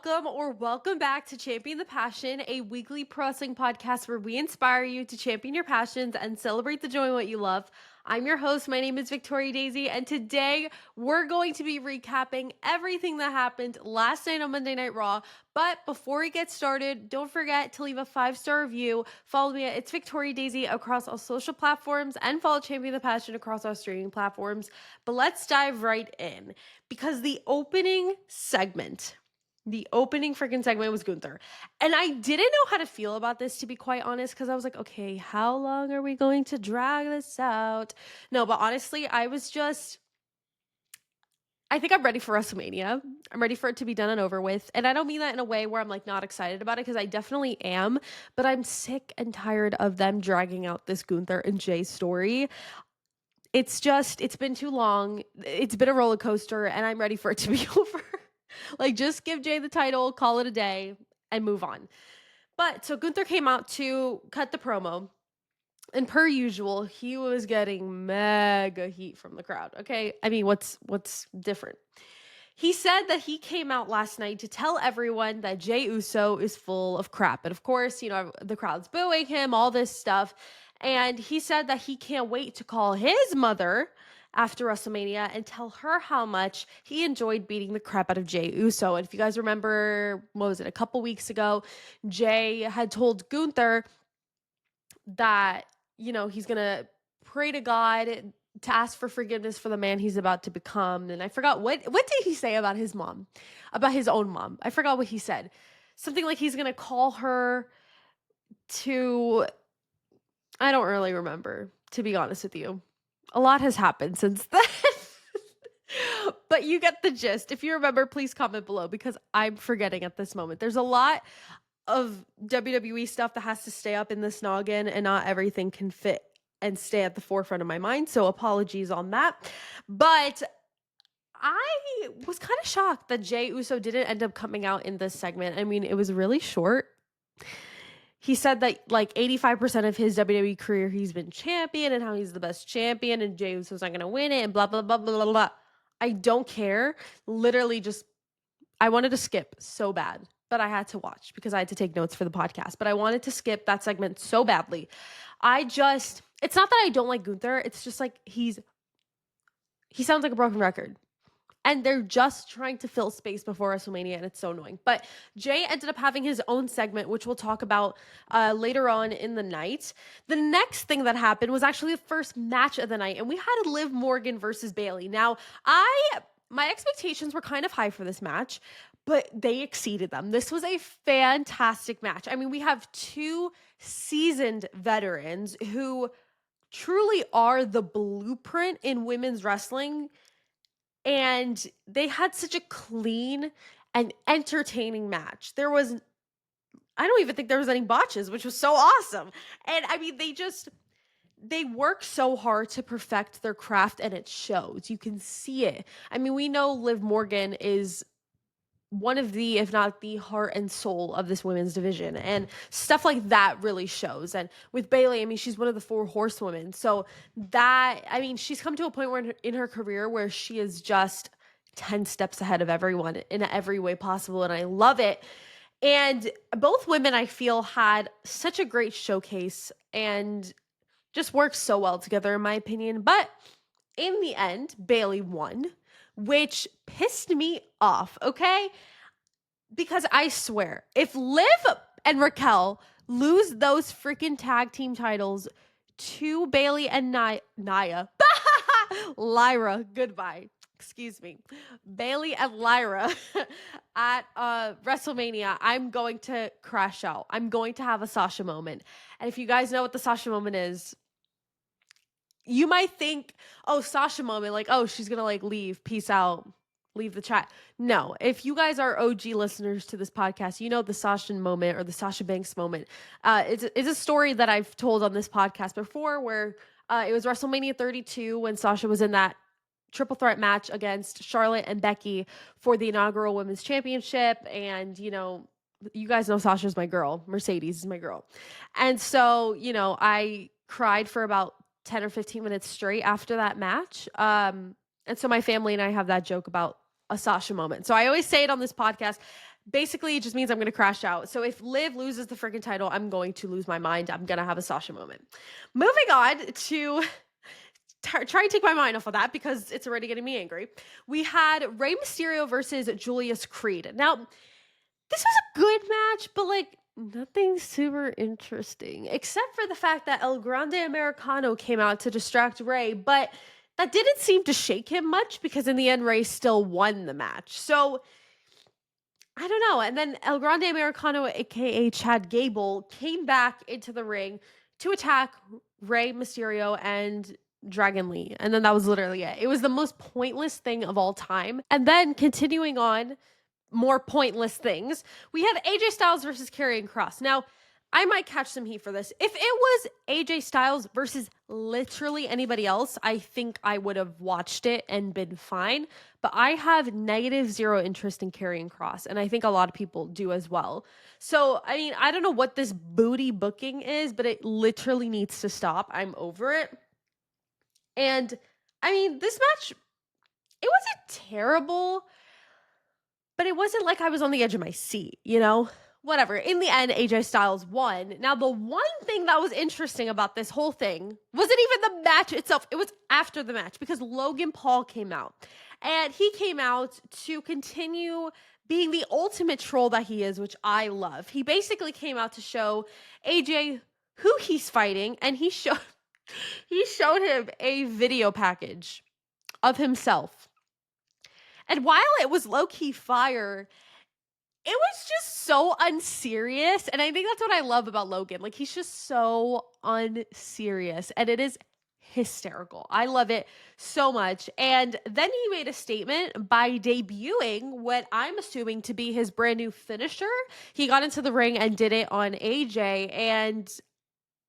welcome back to Champion the Passion, a weekly pro wrestling podcast where we inspire you to champion your passions and celebrate the joy in what you love. I'm your host. My name is Victoria Daisy, and today we're going to be recapping everything that happened last night on Monday Night Raw. But before we get started, don't forget to leave a 5-star review. Follow me at It's Victoria Daisy across all social platforms, and follow Champion the Passion across all streaming platforms. But let's dive right in, because the opening freaking segment was Gunther. And I didn't know how to feel about this, to be quite honest, because I was like, okay, how long are we going to drag this out? No, but honestly, I think I'm ready for WrestleMania. I'm ready for it to be done and over with. And I don't mean that in a way where I'm like not excited about it, because I definitely am, but I'm sick and tired of them dragging out this Gunther and Jay story. It's been too long. It's been a roller coaster, and I'm ready for it to be over. Like, just give Jay the title, call it a day, and move on. But so Gunther came out to cut the promo, and per usual, he was getting mega heat from the crowd. Okay, I mean, what's different? He said that he came out last night to tell everyone that Jey Uso is full of crap, and of course, the crowd's booing him, all this stuff. And he said that he can't wait to call his mother after WrestleMania and tell her how much he enjoyed beating the crap out of Jey Uso. And if you guys remember, what was it, a couple weeks ago, Jay had told Gunther that, he's going to pray to God to ask for forgiveness for the man he's about to become. And I forgot, what did he say about his mom, about his own mom? I forgot what he said. Something like he's going to call her to, I don't really remember, to be honest with you. A lot has happened since then. But you get the gist. If you remember, please comment below, because I'm forgetting at this moment. There's a lot of WWE stuff that has to stay up in this noggin, and not everything can fit and stay at the forefront of my mind. So apologies on that. But I was kind of shocked that Jey Uso didn't end up coming out in this segment. I mean, it was really short. He said that like 85% of his WWE career, he's been champion, and how he's the best champion, and Jey Uso's not going to win it, and blah, blah, blah, blah, blah, blah. I don't care. Literally I wanted to skip so bad, but I had to watch because I had to take notes for the podcast. But I wanted to skip that segment so badly. It's not that I don't like Gunther. It's just like he sounds like a broken record. And they're just trying to fill space before WrestleMania, and it's so annoying. But Jay ended up having his own segment, which we'll talk about later on in the night. The next thing that happened was actually the first match of the night, and we had Liv Morgan versus Bayley. Now, my expectations were kind of high for this match, but they exceeded them. This was a fantastic match. I mean, we have two seasoned veterans who truly are the blueprint in women's wrestling. And they had such a clean and entertaining match. I don't even think there was any botches, which was so awesome. And I mean, they work so hard to perfect their craft, and it shows. You can see it. I mean, we know Liv Morgan is one of the, if not the heart and soul of this women's division, and stuff like that really shows. And with Bayley, I mean, she's one of the 4 horsewomen. So she's come to a point where in her career where she is just 10 steps ahead of everyone in every way possible. And I love it. And both women, I feel, had such a great showcase and just worked so well together, in my opinion. But in the end, Bayley won, which pissed me off, okay? Because I swear, if Liv and Raquel lose those freaking tag team titles to Bayley and Nia, Lyra, goodbye, excuse me, Bayley and Lyra at WrestleMania, I'm going to crash out. I'm going to have a Sasha moment. And if you guys know what the Sasha moment is, you might think, oh, Sasha moment, like, oh, she's gonna like leave, peace out, leave the chat. No, if you guys are OG listeners to this podcast, you know the Sasha moment, or the Sasha Banks moment. It's a story that I've told on this podcast before, where it was WrestleMania 32 when Sasha was in that triple threat match against Charlotte and Becky for the inaugural women's championship. And, you guys know Sasha's my girl. Mercedes is my girl. And so, I cried for about 10 or 15 minutes straight after that match. And so my family and I have that joke about a Sasha moment. So I always say it on this podcast. Basically, it just means I'm going to crash out. So if Liv loses the freaking title, I'm going to lose my mind. I'm going to have a Sasha moment. Moving on to try and take my mind off of that because it's already getting me angry. We had Rey Mysterio versus Julius Creed. Now, this was a good match, but like nothing super interesting except for the fact that El Grande Americano came out to distract Rey, but that didn't seem to shake him much because in the end, Rey still won the match. So I don't know. And then El Grande Americano, aka Chad Gable, came back into the ring to attack Rey Mysterio and Dragon Lee. And then that was literally it. It was the most pointless thing of all time. And then continuing on, more pointless things, we had AJ Styles versus Karrion Kross. Now, I might catch some heat for this. If it was AJ Styles versus literally anybody else, I think I would have watched it and been fine. But I have -0 interest in Karrion Kross, and I think a lot of people do as well. So, I mean, I don't know what this booty booking is, but it literally needs to stop. I'm over it. And I mean, this match, it wasn't terrible, but it wasn't like I was on the edge of my seat, you know? Whatever. In the end, AJ Styles won. Now, the one thing that was interesting about this whole thing wasn't even the match itself. It was after the match because Logan Paul came out. And he came out to continue being the ultimate troll that he is, which I love. He basically came out to show AJ who he's fighting, and he showed him a video package of himself. And while it was low-key fire, it was just so unserious. And I think that's what I love about Logan. Like, he's just so unserious. And it is hysterical. I love it so much. And then he made a statement by debuting what I'm assuming to be his brand new finisher. He got into the ring and did it on AJ. And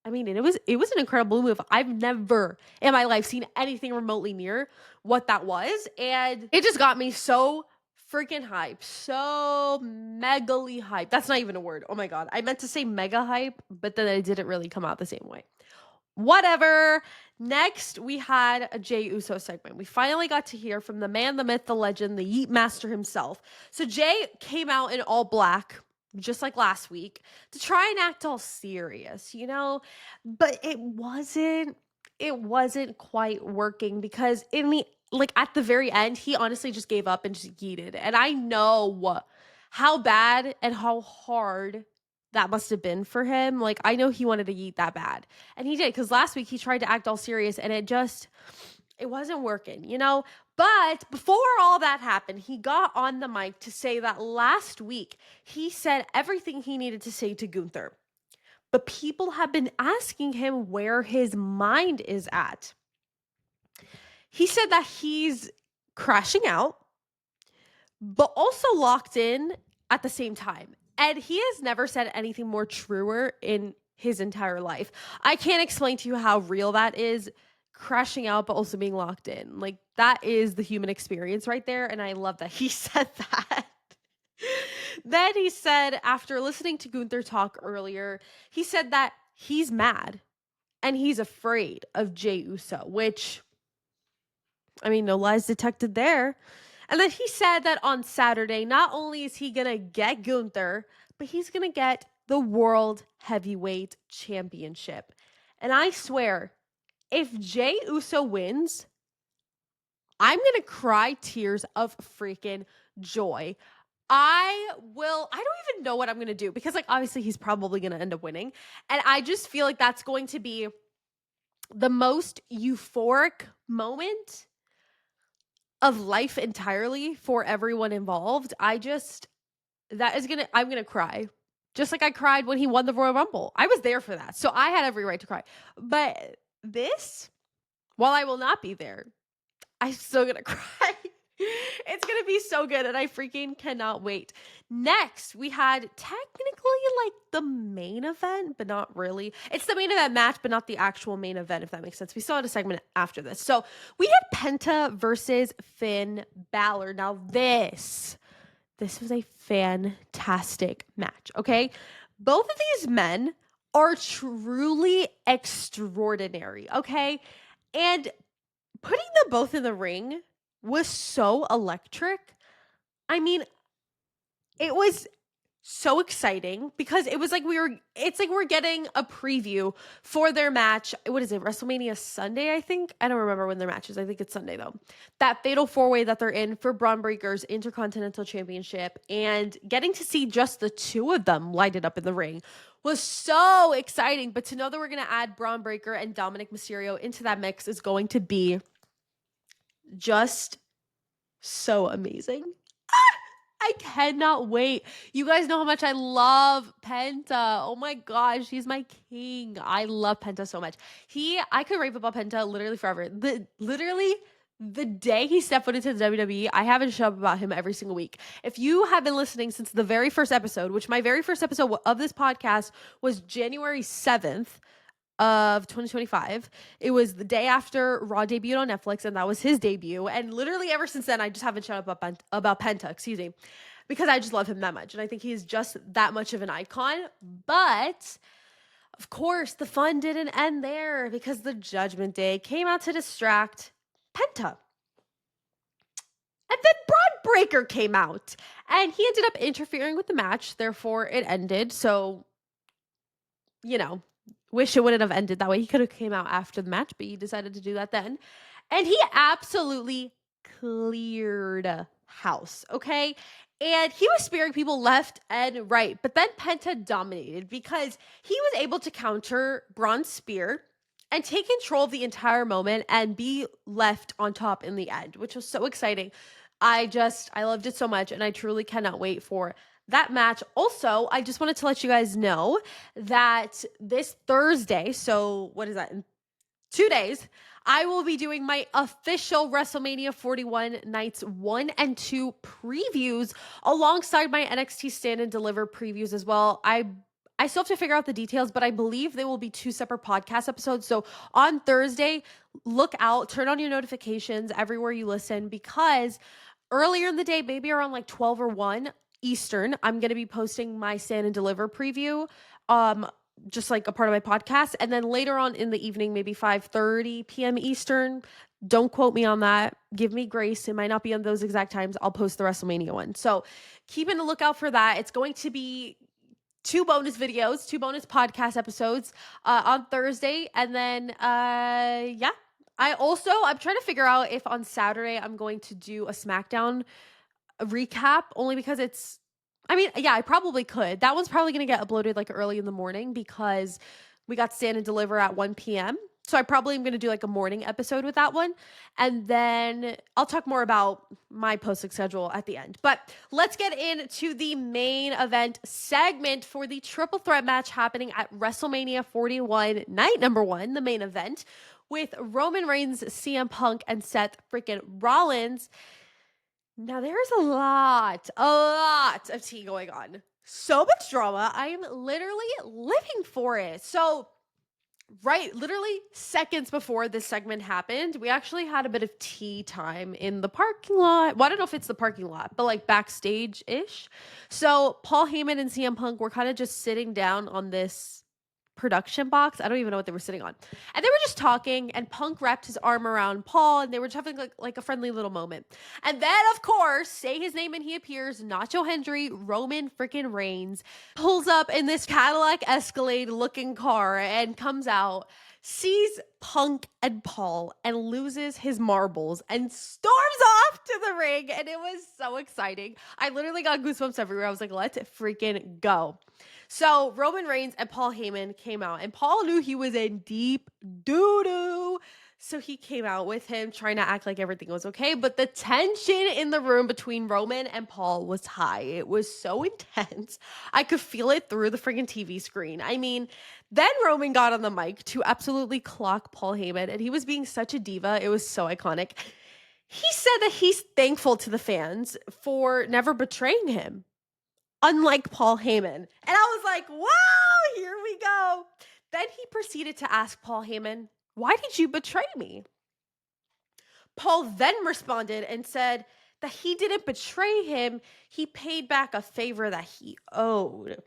I mean, it was an incredible move. I've never in my life seen anything remotely near what that was. And it just got me so freaking hype. So megally hype. That's not even a word. Oh my God. I meant to say mega hype, but then it didn't really come out the same way. Whatever. Next, we had a Jey Uso segment. We finally got to hear from the man, the myth, the legend, the Yeet Master himself. So Jey came out in all black, just like last week, to try and act all serious, you know? But it wasn't quite working because at the very end, he honestly just gave up and just yeeted. And I know how bad and how hard that must have been for him. Like, I know he wanted to yeet that bad. And he did, because last week he tried to act all serious and it wasn't working, you know? But before all that happened, he got on the mic to say that last week he said everything he needed to say to Gunther. But people have been asking him where his mind is at. He said that he's crashing out, but also locked in at the same time. And he has never said anything more truer in his entire life. I can't explain to you how real that is, crashing out, but also being locked in. Like, that is the human experience right there. And I love that he said that. Then he said, after listening to Gunther talk earlier, he said that he's mad and he's afraid of Jey Uso, which, I mean, no lies detected there. And then he said that on Saturday, not only is he going to get Gunther, but he's going to get the World Heavyweight Championship. And I swear, if Jey Uso wins, I'm going to cry tears of freaking joy. I don't even know what I'm going to do because, like, obviously he's probably going to end up winning. And I just feel like that's going to be the most euphoric moment of life entirely for everyone involved. I'm gonna cry. Just like I cried when he won the Royal Rumble. I was there for that. So I had every right to cry. But this, while I will not be there, I'm still gonna cry. It's gonna be so good and I freaking cannot wait. Next, we had technically like the main event, but not really. It's the main event match, but not the actual main event, if that makes sense. We still had a segment after this. So we had Penta versus Finn Balor. Now this was a fantastic match, okay? Both of these men are truly extraordinary, okay? And putting them both in the ring was so electric. I mean, it was so exciting because it was like it's like we're getting a preview for their match. What is it? WrestleMania Sunday, I think. I don't remember when their match is. I think it's Sunday though. That fatal four-way that they're in for Braun Breaker's Intercontinental Championship, and getting to see just the two of them light it up in the ring was so exciting. But to know that we're going to add Braun Breaker and Dominic Mysterio into that mix is going to be just so amazing. I cannot wait. You guys know how much I love Penta. Oh my gosh, he's my king. I love Penta so much. I could rave about Penta literally forever. The day he stepped foot into the WWE, I haven't shut up about him every single week. If you have been listening since the very first episode, which my very first episode of this podcast was January 7th, of 2025. It was the day after Raw debuted on Netflix, and that was his debut. And literally ever since then, I just haven't shut up about Penta, excuse me, because I just love him that much. And I think he's just that much of an icon. But of course, the fun didn't end there because the Judgment Day came out to distract Penta. And then Braun Breaker came out, and he ended up interfering with the match. Therefore, it ended. So, wish it wouldn't have ended that way. He could have came out after the match, but he decided to do that then. And he absolutely cleared house, okay? And he was spearing people left and right. But then Penta dominated because he was able to counter Braun's spear and take control of the entire moment and be left on top in the end, which was so exciting. I loved it so much, and I truly cannot wait for that match. Also, I just wanted to let you guys know that this Thursday, so what is that, in 2 days, I will be doing my official WrestleMania 41 nights 1 and 2 previews alongside my NXT Stand and Deliver previews as well. I still have to figure out the details, but I believe they will be 2 separate podcast episodes. So on Thursday, look out, turn on your notifications everywhere you listen, because earlier in the day, maybe around like 12 or 1 Eastern, I'm going to be posting my Stand and Deliver preview, just like a part of my podcast. And then later on in the evening, maybe 5:30 p.m. Eastern, don't quote me on that. Give me grace. It might not be on those exact times. I'll post the WrestleMania one. So keep in the lookout for that. It's going to be 2 bonus videos, 2 bonus podcast episodes on Thursday. And then, yeah. I'm trying to figure out if on Saturday I'm going to do a SmackDown recap, only because I probably could. That one's probably going to get uploaded like early in the morning because we got Stand and Deliver at 1 p.m. So I probably am going to do like a morning episode with that one. And then I'll talk more about my posting schedule at the end. But let's get into the main event segment for the triple threat match happening at WrestleMania 41, night number 1, the main event, with Roman Reigns, CM Punk, and Seth freaking Rollins. Now there's a lot of tea going on. So much drama. I am literally living for it. So, right, literally seconds before this segment happened, we actually had a bit of tea time in the parking lot. Well, I don't know if it's the parking lot, but like backstage-ish. So Paul Heyman and CM Punk were kind of just sitting down on this production box. I don't even know what they were sitting on. And they were just talking, and Punk wrapped his arm around Paul, and they were just having like a friendly little moment. And then, of course, say his name and he appears, Nacho Hendry, Roman freaking Reigns, pulls up in this Cadillac Escalade looking car and comes out, sees Punk and Paul, and loses his marbles and storms off to the ring. And it was so exciting. I literally got goosebumps everywhere. I was like, let's freaking go. So Roman Reigns and Paul Heyman came out, and Paul knew he was in deep doo-doo. So he came out with him trying to act like everything was okay. But the tension in the room between Roman and Paul was high. It was so intense. I could feel it through the freaking TV screen. I mean, then Roman got on the mic to absolutely clock Paul Heyman, and he was being such a diva. It was so iconic. He said that he's thankful to the fans for never betraying him, unlike Paul Heyman. And I was like, wow, here we go. Then he proceeded to ask Paul Heyman, why did you betray me? Paul then responded and said that he didn't betray him. He paid back a favor that he owed.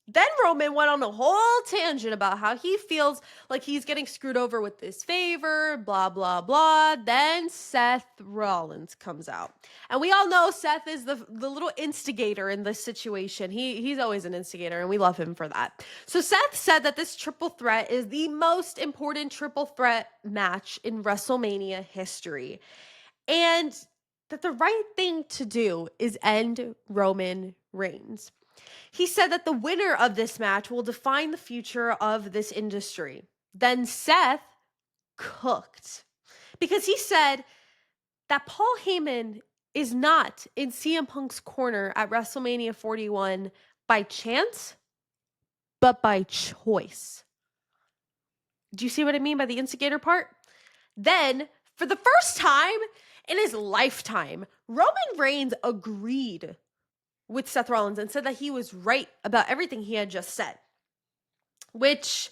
Then Roman went on a whole tangent about how he feels like he's getting screwed over with this favor, blah, blah, blah. Then Seth Rollins comes out. And we all know Seth is the little instigator in this situation. He's always an instigator, and we love him for that. So Seth said that this triple threat is the most important triple threat match in WrestleMania history. And that the right thing to do is end Roman Reigns. He said that the winner of this match will define the future of this industry. Then Seth cooked because he said that Paul Heyman is not in CM Punk's corner at WrestleMania 41 by chance, but by choice. Do you see what I mean by the instigator part? Then, for the first time in his lifetime, Roman Reigns agreed with Seth Rollins and said that he was right about everything he had just said, which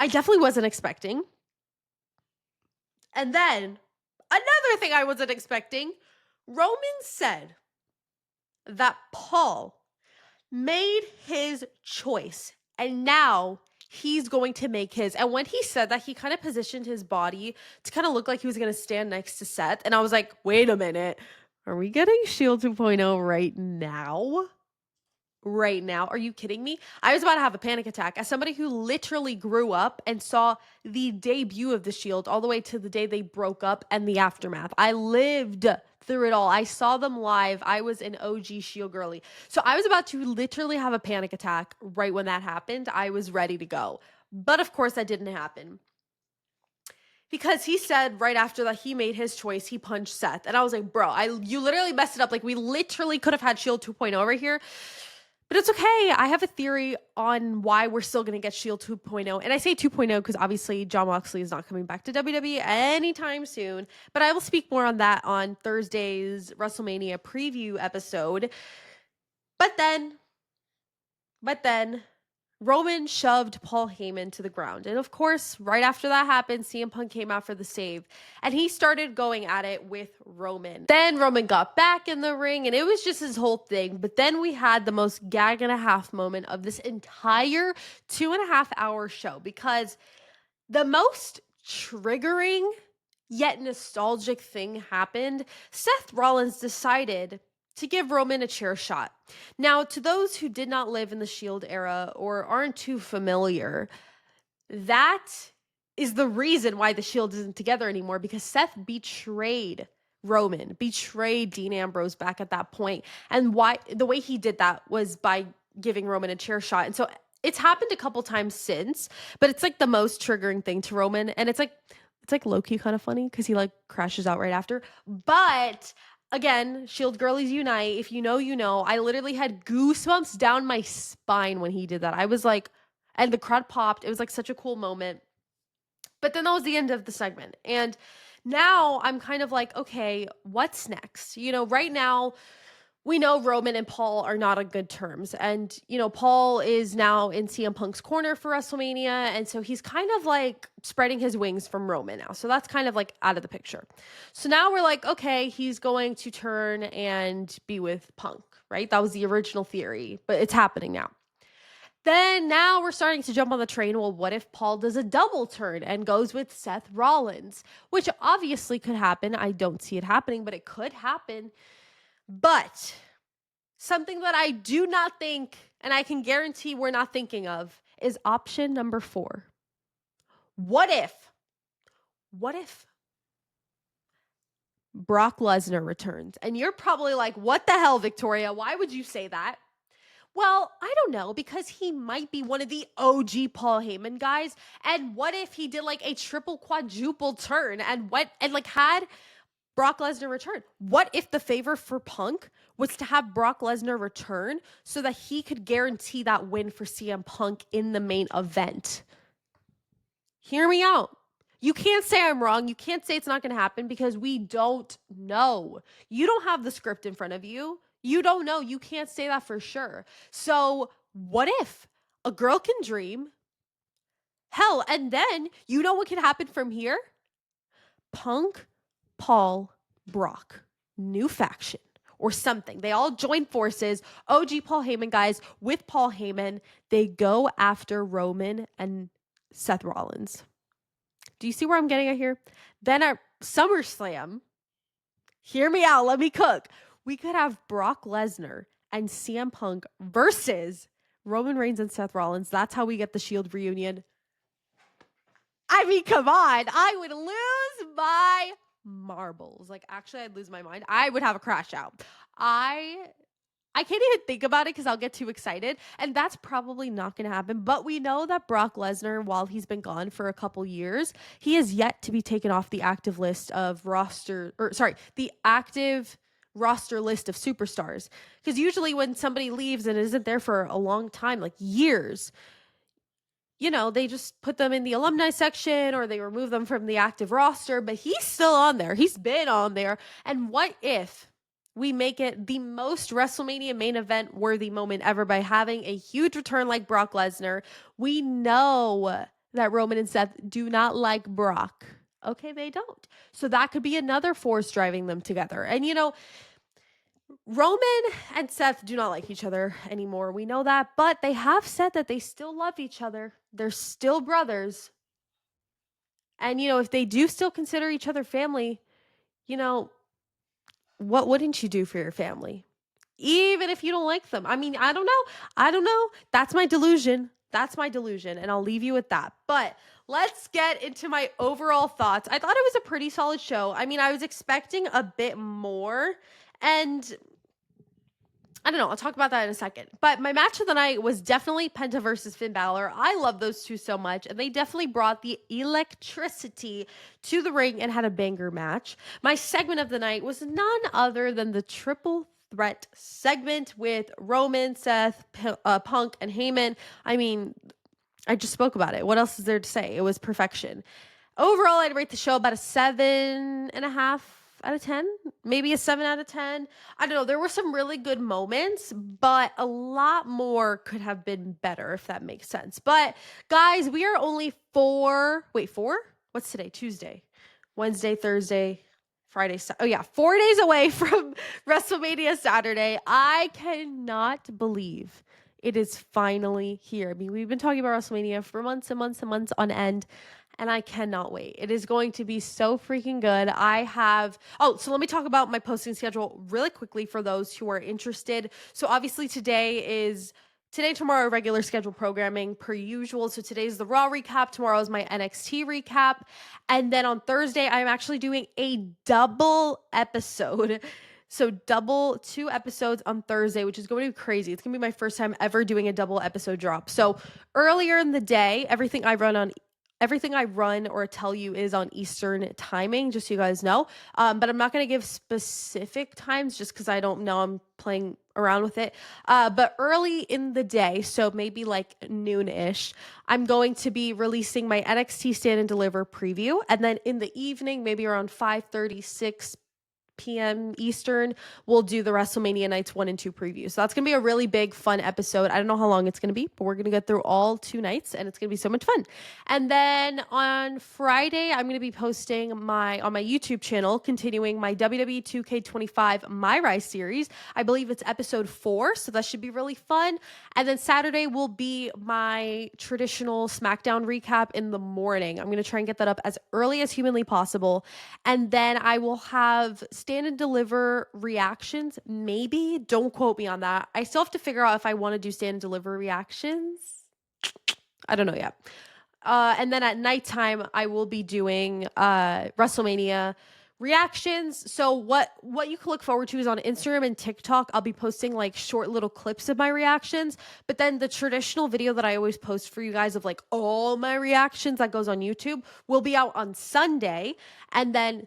I definitely wasn't expecting. And then another thing I wasn't expecting, Roman said that Paul made his choice and now he's going to make his. And when he said that, he kind of positioned his body to kind of look like he was going to stand next to Seth. And I was like, wait a minute. Are we getting Shield 2.0 right now? Right now? Are you kidding me? I was about to have a panic attack as somebody who literally grew up and saw the debut of the Shield all the way to the day they broke up and the aftermath. I lived through it all. I saw them live. I was an OG Shield girly. So I was about to literally have a panic attack right when that happened. I was ready to go. But of course that didn't happen. Because he said right after that he made his choice, he punched Seth. And I was like, bro, you literally messed it up. Like, we literally could have had Shield 2.0 right here. But it's okay. I have a theory on why we're still going to get Shield 2.0. And I say 2.0 because obviously Jon Moxley is not coming back to WWE anytime soon. But I will speak more on that on Thursday's WrestleMania preview episode. But then, Roman shoved Paul Heyman to the ground. And of course, right after that happened, CM Punk came out for the save. And he started going at it with Roman. Then Roman got back in the ring and it was just his whole thing. But then we had the most gag and a half moment of this entire 2.5 hour show, because the most triggering yet nostalgic thing happened. Seth Rollins decided to give Roman a chair shot. Now, to those who did not live in the Shield era or aren't too familiar, that is the reason why the Shield isn't together anymore, because Seth betrayed Roman, betrayed Dean Ambrose back at that point. And why the way he did that was by giving Roman a chair shot. And so it's happened a couple times since, but it's like the most triggering thing to Roman. And it's like low-key kind of funny because he like crashes out right after. But again, Shield girlies unite. If you know, you know. I literally had goosebumps down my spine when he did that. I was like, and the crowd popped. It was like such a cool moment. But then that was the end of the segment. And now I'm kind of like, okay, what's next? You know, right now we know Roman and Paul are not on good terms. And, you know, Paul is now in CM Punk's corner for WrestleMania. And so he's kind of like spreading his wings from Roman now. So that's kind of like out of the picture. So now we're like, okay, he's going to turn and be with Punk, right? That was the original theory, but it's happening now. Then now we're starting to jump on the train. Well, what if Paul does a double turn and goes with Seth Rollins, which obviously could happen. I don't see it happening, but it could happen. But something that I do not think, and I can guarantee we're not thinking of, is option number 4. What if Brock Lesnar returns? And you're probably like, what the hell, Victoria? Why would you say that? Well, I don't know, because he might be one of the OG Paul Heyman guys. And what if he did like a triple quadruple turn and had Brock Lesnar return? What if the favor for Punk was to have Brock Lesnar return so that he could guarantee that win for CM Punk in the main event? Hear me out. You can't say I'm wrong. You can't say it's not going to happen because we don't know. You don't have the script in front of you. You don't know. You can't say that for sure. So what if a girl can dream? Hell, and then you know what can happen from here? Punk, Paul, Brock, new faction. or something. They all join forces, OG Paul Heyman guys, with Paul Heyman. They go after Roman and Seth Rollins. Do you see where I'm getting at here? Then at SummerSlam, hear me out, let me cook. We could have Brock Lesnar and CM Punk versus Roman Reigns and Seth Rollins. That's how we get the Shield reunion. I mean, come on. I would lose my marbles. Like, actually, I'd lose my mind. I would have a crash out. I can't even think about it because I'll get too excited. And that's probably not going to happen. But we know that Brock Lesnar, while he's been gone for a couple years, he is yet to be taken off the active list of the active roster list of superstars. Because usually when somebody leaves and isn't there for a long time, like years, they just put them in the alumni section or they remove them from the active roster, but he's still on there. He's been on there. And what if we make it the most WrestleMania main event worthy moment ever by having a huge return like Brock Lesnar? We know that Roman and Seth do not like Brock. Okay, they don't. So that could be another force driving them together. And Roman and Seth do not like each other anymore. We know that, but they have said that they still love each other. They're still brothers. And, if they do still consider each other family, what wouldn't you do for your family? Even if you don't like them. I mean, I don't know. I don't know. That's my delusion. And I'll leave you with that. But let's get into my overall thoughts. I thought it was a pretty solid show. I mean, I was expecting a bit more. And I don't know. I'll talk about that in a second. But my match of the night was definitely Penta versus Finn Balor. I love those two so much. And they definitely brought the electricity to the ring and had a banger match. My segment of the night was none other than the triple threat segment with Roman, Seth, Punk, and Heyman. I mean, I just spoke about it. What else is there to say? It was perfection. Overall, I'd rate the show about a 7.5 out of 10, maybe a 7 out of 10. I don't know. There were some really good moments, but a lot more could have been better, if that makes sense. But guys, we are only 4. What's today? Tuesday, Wednesday, Thursday, Friday. 4 days away from WrestleMania Saturday. I cannot believe it is finally here. I mean, we've been talking about WrestleMania for months and months and months on end. And I cannot wait. It is going to be so freaking good. So let me talk about my posting schedule really quickly for those who are interested. So obviously today, tomorrow, regular schedule programming per usual. So today's the Raw recap. Tomorrow is my NXT recap. And then on Thursday, I'm actually doing a double episode. So double 2 episodes on Thursday, which is going to be crazy. It's going to be my first time ever doing a double episode drop. So earlier in the day, everything I run or tell you is on Eastern timing, just so you guys know. But I'm not going to give specific times just because I don't know. I'm playing around with it. But early in the day, so maybe like noon-ish, I'm going to be releasing my NXT Stand and Deliver preview. And then in the evening, maybe around 5:36 p.m. Eastern, we'll do the WrestleMania Nights 1 and 2 preview. So that's going to be a really big, fun episode. I don't know how long it's going to be, but we're going to get through all 2 nights, and it's going to be so much fun. And then on Friday, I'm going to be posting on my YouTube channel, continuing my WWE 2K25 My Rise series. I believe it's episode 4, so that should be really fun. And then Saturday will be my traditional SmackDown recap in the morning. I'm going to try and get that up as early as humanly possible. And then I will have Stand and Deliver reactions, maybe. Don't quote me on that. I still have to figure out if I want to do Stand and Deliver reactions. I don't know yet. And then at nighttime, I will be doing WrestleMania reactions. So what you can look forward to is on Instagram and TikTok, I'll be posting like short little clips of my reactions. But then the traditional video that I always post for you guys of like all my reactions that goes on YouTube will be out on Sunday. And then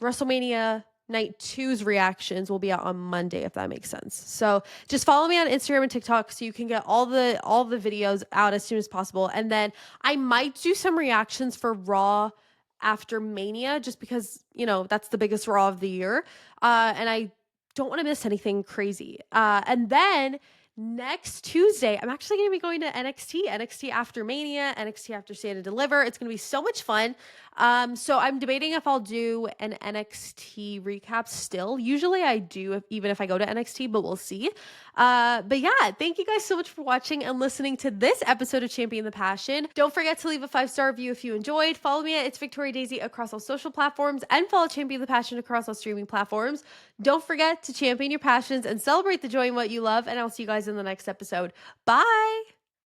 WrestleMania Night 2's reactions will be out on Monday, if that makes sense. So just follow me on Instagram and TikTok so you can get all the videos out as soon as possible. And then I might do some reactions for Raw after Mania, just because, that's the biggest Raw of the year. And I don't want to miss anything crazy. And then Next Tuesday, I'm actually going to be going to NXT after Mania, NXT after Stand and Deliver. It's going to be so much fun. So I'm debating if I'll do an NXT recap still. Usually I do, even if I go to NXT, but we'll see. But yeah, thank you guys so much for watching and listening to this episode of Champion the Passion. Don't forget to leave a 5-star review if you enjoyed. Follow me at It's Victoria Daisy across all social platforms and follow Champion the Passion across all streaming platforms. Don't forget to champion your passions and celebrate the joy in what you love. And I'll see you guys in the next episode. Bye.